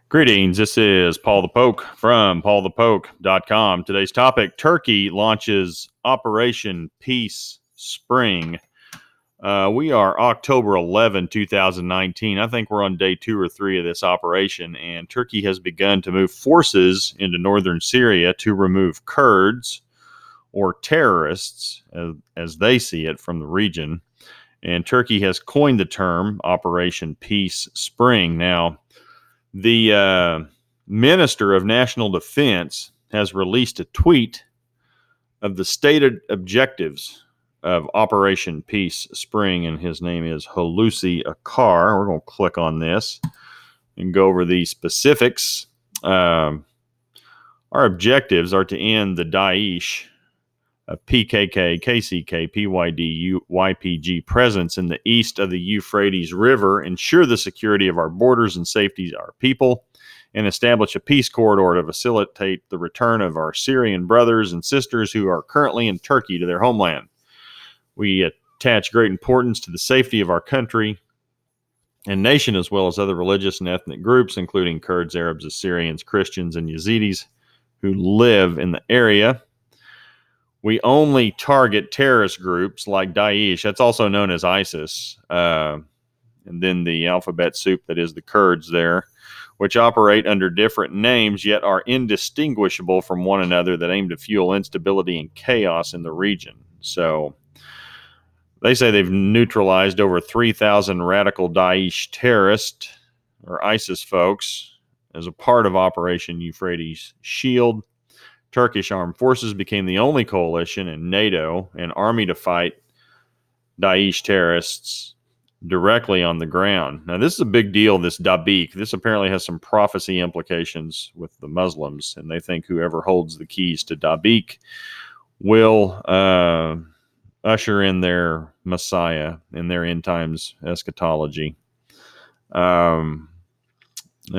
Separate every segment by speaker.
Speaker 1: Greetings. This is Paul the Poke from PaulthePoke.com. Today's topic: Turkey launches Operation Peace Spring. We are October 11, 2019. I think we're on day 2 or 3 of this operation, and Turkey has begun to move forces into northern Syria to remove Kurds, or terrorists, as they see it, from the region. And Turkey has coined the term Operation Peace Spring. Now, the Minister of National Defense has released a tweet of the stated objectives of Operation Peace Spring, and his name is Hulusi Akar. We're going to click on this and go over the specifics. Our objectives are to end the Daesh, PKK, KCK, PYD, YPG presence in the east of the Euphrates River, ensure the security of our borders and safety of our people, and establish a peace corridor to facilitate the return of our Syrian brothers and sisters who are currently in Turkey to their homeland. We attach great importance to the safety of our country and nation, as well as other religious and ethnic groups, including Kurds, Arabs, Assyrians, Christians, and Yazidis who live in the area. We only target terrorist groups like Daesh, that's also known as ISIS, and then the alphabet soup that is the Kurds there, which operate under different names yet are indistinguishable from one another, that aim to fuel instability and chaos in the region. So they say they've neutralized over 3,000 radical Daesh terrorists or ISIS folks as a part of Operation Euphrates Shield. Turkish armed forces became the only coalition in NATO and army to fight Daesh terrorists directly on the ground. Now, this is a big deal, this Dabiq. This apparently has some prophecy implications with the Muslims, and they think whoever holds the keys to Dabiq will usher in their Messiah in their end times eschatology. I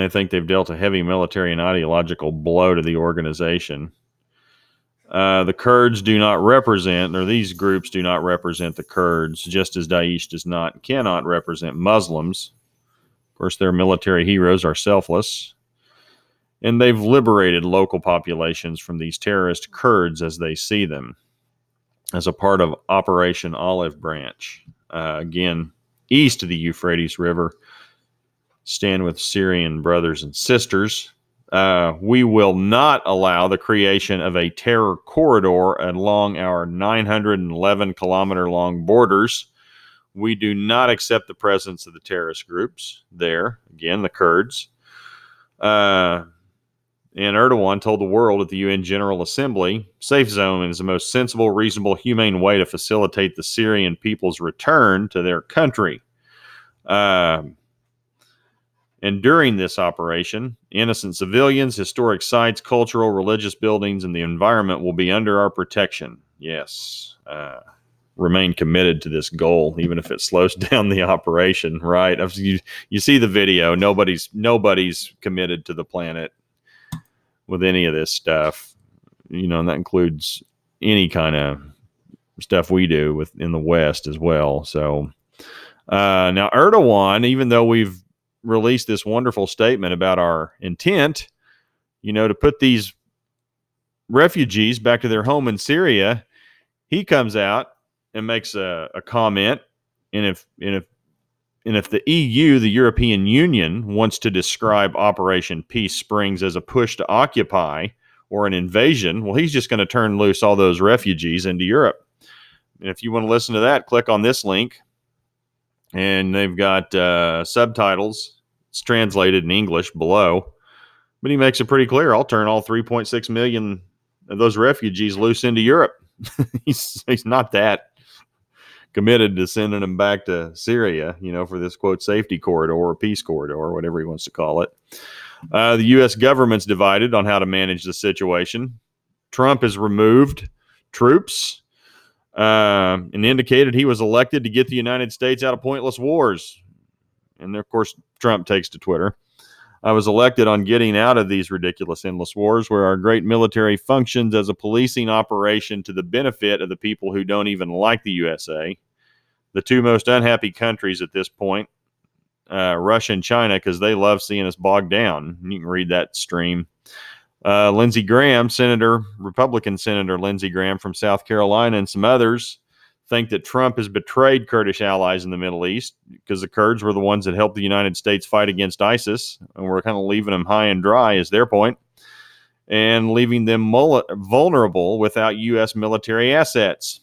Speaker 1: think they've dealt a heavy military and ideological blow to the organization. The Kurds do not represent, or these groups do not represent the Kurds, just as Daesh cannot represent Muslims. Of course, their military heroes are selfless, and they've liberated local populations from these terrorist Kurds as they see them, as a part of Operation Olive Branch. Again, east of the Euphrates River, stand with Syrian brothers and sisters. We will not allow the creation of a terror corridor along our 911-kilometer-long borders. We do not accept the presence of the terrorist groups there. Again, the Kurds. And Erdogan told the world at the UN General Assembly, safe zone is the most sensible, reasonable, humane way to facilitate the Syrian people's return to their country. And during this operation, innocent civilians, historic sites, cultural, religious buildings, and the environment will be under our protection. Yes, remain committed to this goal, even if it slows down the operation, right? You see the video. Nobody's committed to the planet with any of this stuff, and that includes any kind of stuff we do in the West as well. So now Erdogan, even though we've released this wonderful statement about our intent, to put these refugees back to their home in Syria, he comes out and makes a comment. And if the EU, the European Union, wants to describe Operation Peace Springs as a push to occupy or an invasion, well, he's just going to turn loose all those refugees into Europe. And if you want to listen to that, click on this link. And they've got subtitles. It's translated in English below. But he makes it pretty clear. I'll turn all 3.6 million of those refugees loose into Europe. He's not that committed to sending them back to Syria, for this, quote, safety corridor or peace corridor or whatever he wants to call it. The U.S. government's divided on how to manage the situation. Trump has removed troops and indicated he was elected to get the United States out of pointless wars. And of course, Trump takes to Twitter. I was elected on getting out of these ridiculous endless wars where our great military functions as a policing operation to the benefit of the people who don't even like the USA. The two most unhappy countries at this point Russia and China because they love seeing us bogged down. You can read that stream. Lindsey Graham, Republican Senator Lindsey Graham from South Carolina, and some others think that Trump has betrayed Kurdish allies in the Middle East because the Kurds were the ones that helped the United States fight against ISIS, and we're kind of leaving them high and dry, is their point, and leaving them vulnerable without U.S. military assets.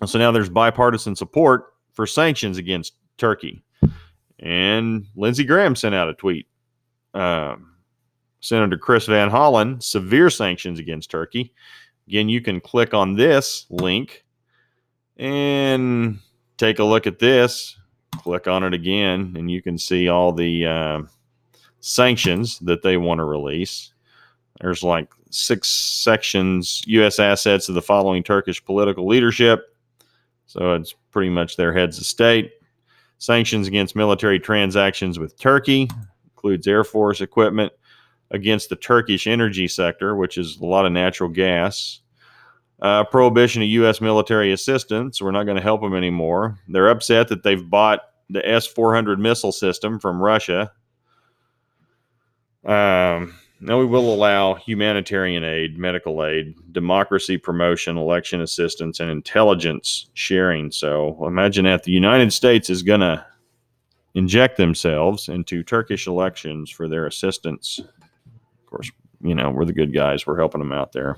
Speaker 1: So now there's bipartisan support for sanctions against Turkey. And Lindsey Graham sent out a tweet. Senator Chris Van Hollen, severe sanctions against Turkey. Again, you can click on this link and take a look at this. Click on it again, and you can see all the sanctions that they want to release. There's like 6 sections: U.S. assets of the following Turkish political leadership. So it's pretty much their heads of state. Sanctions against military transactions with Turkey, includes Air Force equipment, against the Turkish energy sector, which is a lot of natural gas. Prohibition of U.S. military assistance. We're not going to help them anymore. They're upset that they've bought the S-400 missile system from Russia. Now we will allow humanitarian aid, medical aid, democracy promotion, election assistance, and intelligence sharing. So imagine that the United States is going to inject themselves into Turkish elections for their assistance. Of course, we're the good guys. We're helping them out there.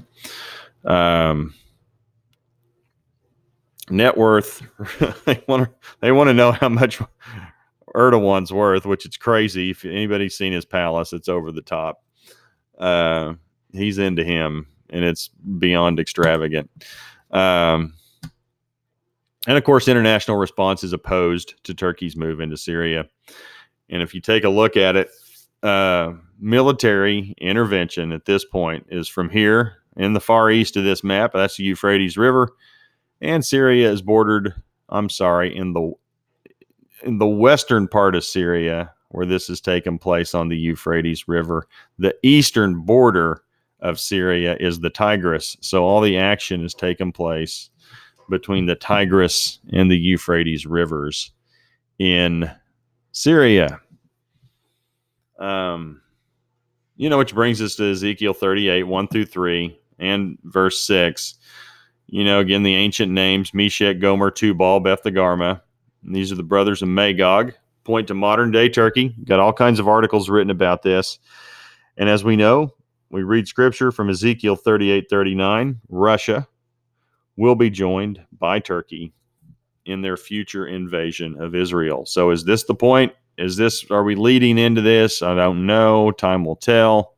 Speaker 1: Net worth. they want to know how much Erdogan's worth, which is crazy. If anybody's seen his palace, it's over the top. He's into him, and it's beyond extravagant. And of course, international response is opposed to Turkey's move into Syria. And if you take a look at it, military intervention at this point is from here in the far east of this map. That's the Euphrates River, and Syria is bordered. In the western part of Syria, where this has taken place on the Euphrates River. The eastern border of Syria is the Tigris. So all the action has taken place between the Tigris and the Euphrates rivers in Syria. Which brings us to Ezekiel 38, 1-3, and verse 6. Again, the ancient names, Meshech, Gomer, Tubal, Beth Dagarma. These are the brothers of Magog. Point to modern day Turkey. Got all kinds of articles written about this. And as we know, we read scripture from Ezekiel 38:39. Russia will be joined by Turkey in their future invasion of Israel. So is this the point? Are we leading into this? I don't know. Time will tell.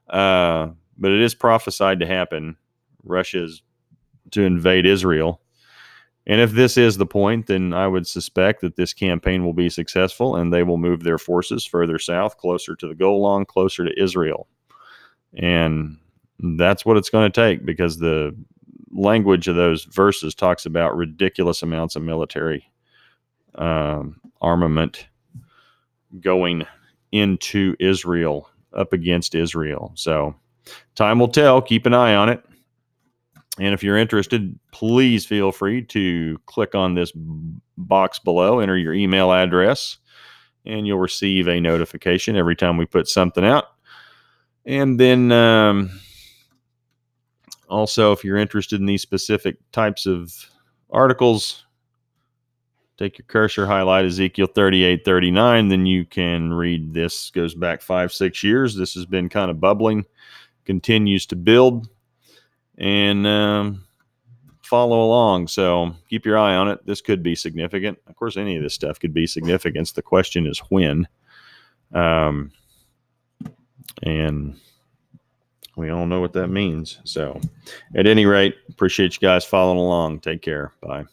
Speaker 1: But it is prophesied to happen. Russia's to invade Israel. And if this is the point, then I would suspect that this campaign will be successful and they will move their forces further south, closer to the goal line, closer to Israel. And that's what it's going to take, because the language of those verses talks about ridiculous amounts of military armament going into Israel, up against Israel. So time will tell. Keep an eye on it. And if you're interested, please feel free to click on this box below, enter your email address, and you'll receive a notification every time we put something out. And then also, if you're interested in these specific types of articles, take your cursor, highlight Ezekiel 38:39, then you can read this. Goes back 5-6 years. This has been kind of bubbling, continues to build, and follow along. So keep your eye on it. This could be significant. Of course, any of this stuff could be significant. The question is when. And we all know what that means. So at any rate, appreciate you guys following along. Take care. Bye.